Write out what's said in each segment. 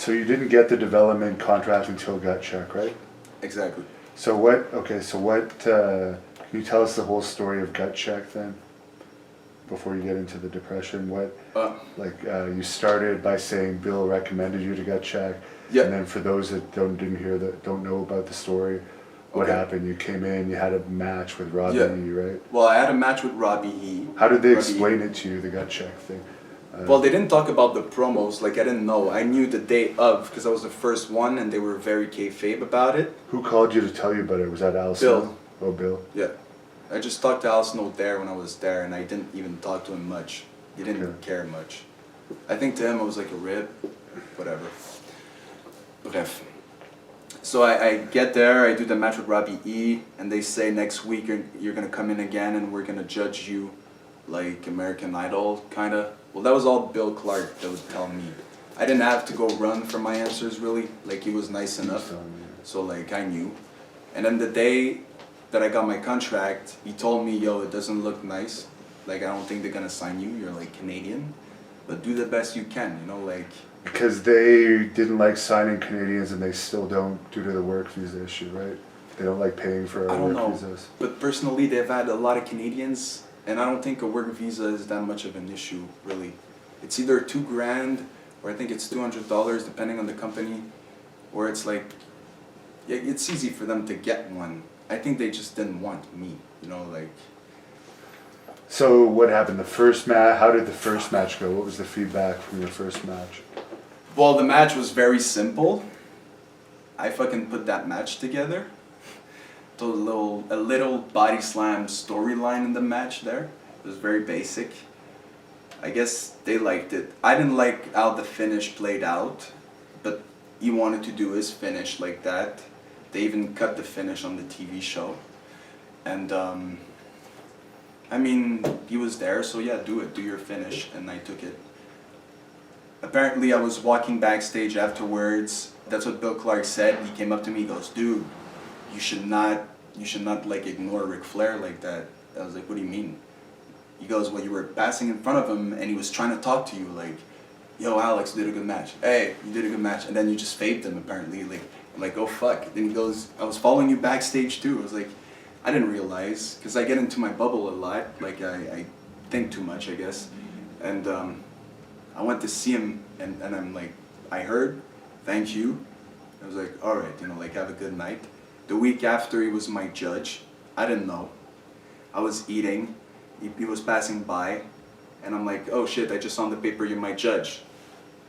So you didn't get the development contract until gut check, right? Exactly. So what? Okay, so what? Can you tell us the whole story of gut check then? Before you get into the depression, what? You started by saying Bill recommended you to gut check. Yeah. And then for those that don't know about the story, what happened? You came in, you had a match with Robbie E, right? Well, I had a match with Robbie E. How did they explain it to you, the gut check thing? Well, they didn't talk about the promos. Like, I didn't know. I knew the day of because I was the first one, and they were very kayfabe about it. Who called you to tell you about it? Was that Al Bill. Snow? Oh, Bill. Yeah. I just talked to Al Snow there when I was there, and I didn't even talk to him much. He didn't care much. I think to him I was like a rib, whatever. Bref. So I get there, I do the match with Robbie E, and they say next week you're gonna come in again and we're gonna judge you like American Idol, kinda. Well, that was all Bill Clark that would tell me. I didn't have to go run for my answers really, like he was nice enough. So like I knew. And then the day that I got my contract, he told me, yo, it doesn't look nice. Like, I don't think they're gonna sign you, you're like Canadian. But do the best you can, you know, like. Because they didn't like signing Canadians and they still don't due to the work visa issue, right? They don't like paying for our work visas. But personally, they've had a lot of Canadians, and I don't think a work visa is that much of an issue, really. It's either $2,000, or I think it's $200, depending on the company, or it's like, yeah, it's easy for them to get one. I think they just didn't want me, you know, like. So what happened? The first match, how did the first match go? What was the feedback from your first match? Well, the match was very simple. I fucking put that match together. A little body slam storyline in the match there. It was very basic. I guess they liked it. I didn't like how the finish played out, but he wanted to do his finish like that. They even cut the finish on the TV show. And I mean, he was there, so yeah, do it, do your finish, and I took it. Apparently, I was walking backstage afterwards. That's what Bill Clark said. He came up to me, he goes, dude, you should not like ignore Ric Flair like that. I was like, what do you mean? He goes, well, you were passing in front of him, and he was trying to talk to you, like, yo, Alex, you did a good match. Hey, you did a good match. And then you just faved him, apparently. Like, I'm like, oh, fuck. Then he goes, I was following you backstage, too. I was like, I didn't realize, because I get into my bubble a lot. Like, I think too much, I guess. And I went to see him, and I'm like, I heard, thank you. I was like, all right, you know, like, have a good night. The week after, he was my judge. I didn't know. I was eating. He was passing by, and I'm like, oh, shit, I just saw on the paper you're my judge.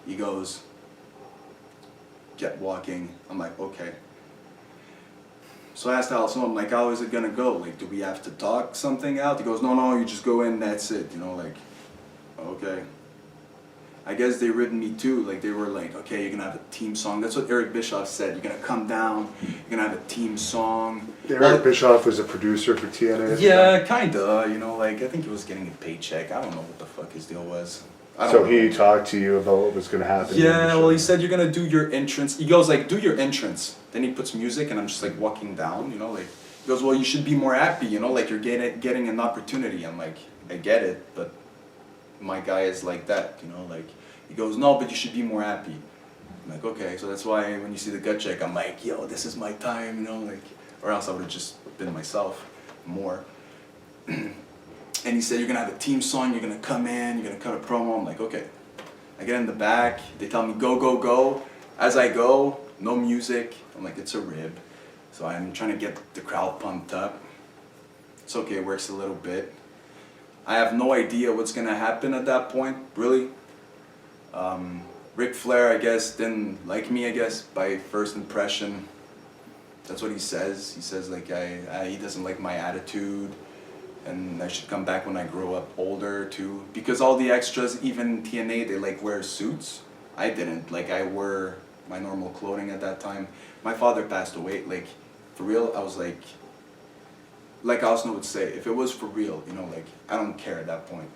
He goes, kept walking. I'm like, okay. So I asked Alison, I'm like, how is it gonna go? Like, do we have to talk something out? He goes, no, you just go in, that's it. You know, like, okay. I guess they written me too. Like, they were like, okay, you're gonna have a team song. That's what Eric Bischoff said. You're gonna come down, you're gonna have a team song. Eric Bischoff was a producer for TNA? Yeah, kinda. You know, like, I think he was getting a paycheck. I don't know what the fuck his deal was. So he talked to you about what was going to happen? Yeah, well, he said you're going to do your entrance. He goes like, do your entrance. Then he puts music and I'm just like walking down, you know, like, he goes, well, you should be more happy, you know, like you're getting an opportunity. I'm like, I get it, but my guy is like that, you know, like, he goes, no, but you should be more happy. I'm like, okay, so that's why when you see the gut check, I'm like, yo, this is my time, you know, like, or else I would have just been myself more. And he said, you're going to have a team song, you're going to come in, you're going to cut a promo. I'm like, okay. I get in the back, they tell me, go, go, go. As I go, no music. I'm like, it's a rib. So I'm trying to get the crowd pumped up. It's okay, it works a little bit. I have no idea what's going to happen at that point, really. Ric Flair, I guess, didn't like me, I guess, by first impression. That's what he says. He says, like, he doesn't like my attitude. And I should come back when I grow up older too, because all the extras, even TNA, they like wear suits. I didn't. Like, I wore my normal clothing at that time. My father passed away. Like, for real, I was like Austin would say, if it was for real, you know, like, I don't care at that point.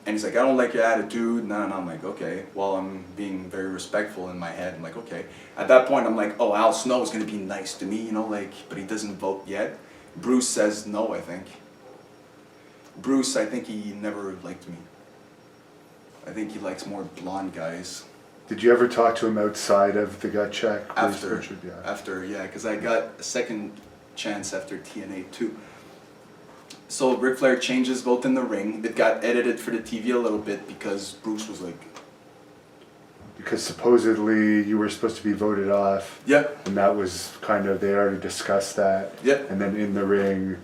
And he's like, I don't like your attitude. No. I'm like, okay. Well, I'm being very respectful in my head. I'm like, okay. At that point, I'm like, oh, Al Snow is gonna be nice to me, you know, like, but he doesn't vote yet. Bruce says no, I think. Bruce, I think he never liked me. I think he likes more blonde guys. Did you ever talk to him outside of the gut check? After, Yeah. yeah, because I got a second chance after TNA too. So Ric Flair changes both in the ring. It got edited for the TV a little bit because Bruce was like, Because supposedly you were supposed to be voted off. yep, And that was kind of, they already discussed that. yep, And then in the ring,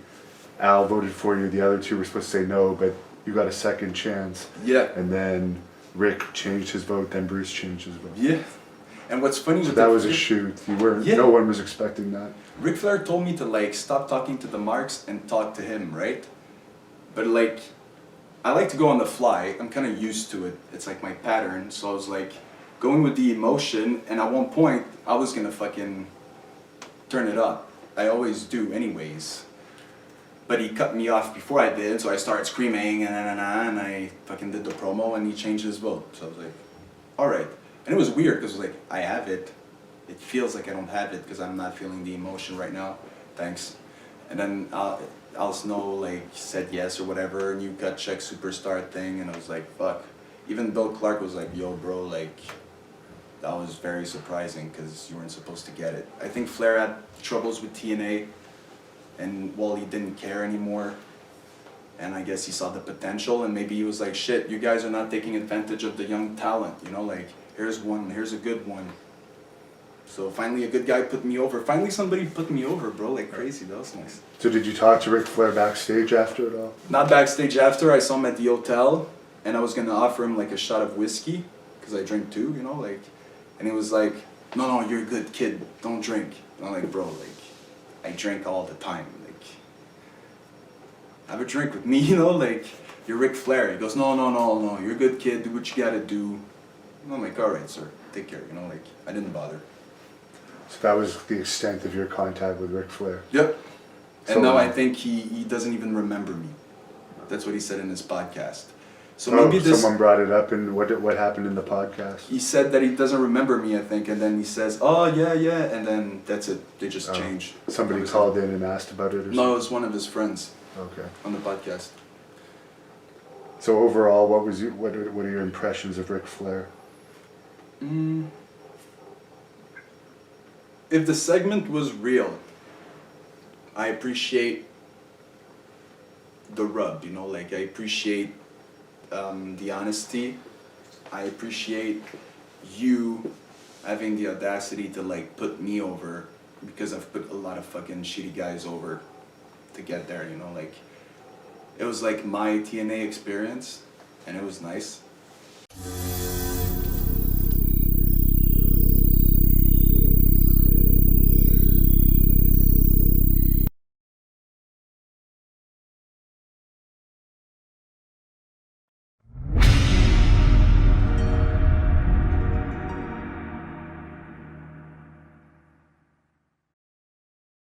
Al voted for you. The other two were supposed to say no, but you got a second chance. yeah, And then Rick changed his vote, then Bruce changed his vote. yeah. And what's funny So with that was a shoot. You weren't. Yeah. No one was expecting that. Ric Flair told me to like stop talking to the marks and talk to him, right? But like, I like to go on the fly. I'm kind of used to it. It's like my pattern. So I was like going with the emotion, and at one point I was gonna fucking turn it up. I always do, anyways. But he cut me off before I did, so I started screaming and I fucking did the promo, and he changed his vote. So I was like, all right. And it was weird because it was like, I have it. It feels like I don't have it because I'm not feeling the emotion right now. Thanks. And then Al Snow like said yes or whatever, new gut check superstar thing, and I was like, fuck. Even Bill Clark was like, yo bro, like, that was very surprising because you weren't supposed to get it. I think Flair had troubles with TNA, and well, he didn't care anymore. And I guess he saw the potential, and maybe he was like, shit, you guys are not taking advantage of the young talent, you know, like, here's one, here's a good one. So finally a good guy put me over. Finally somebody put me over, bro, like crazy. That was nice. So did you talk to Ric Flair backstage after it all? Not backstage after. I saw him at the hotel, and I was gonna offer him like a shot of whiskey, because I drink too, you know, like, and he was like, no, you're a good kid, don't drink. And I'm like, bro, like, I drink all the time, like, have a drink with me, you know, like, you're Ric Flair. He goes, no, you're a good kid, do what you gotta do. And I'm like, alright, sir, take care, you know, like, I didn't bother. So that was the extent of your contact with Ric Flair. Yep. And So- now I think he doesn't even remember me. That's what he said in his podcast. So maybe this. Someone brought it up, and what happened in the podcast? He said that he doesn't remember me, I think, and then he says, oh yeah, and then that's it. They just changed. Somebody called in and asked about it or something? No, it was one of his friends Okay. on the podcast. So overall, what are your impressions of Ric Flair? If the segment was real, I appreciate the rub, you know, like I appreciate the honesty. I appreciate you having the audacity to like put me over, because I've put a lot of fucking shitty guys over to get there, you know, like it was like my TNA experience, and it was nice.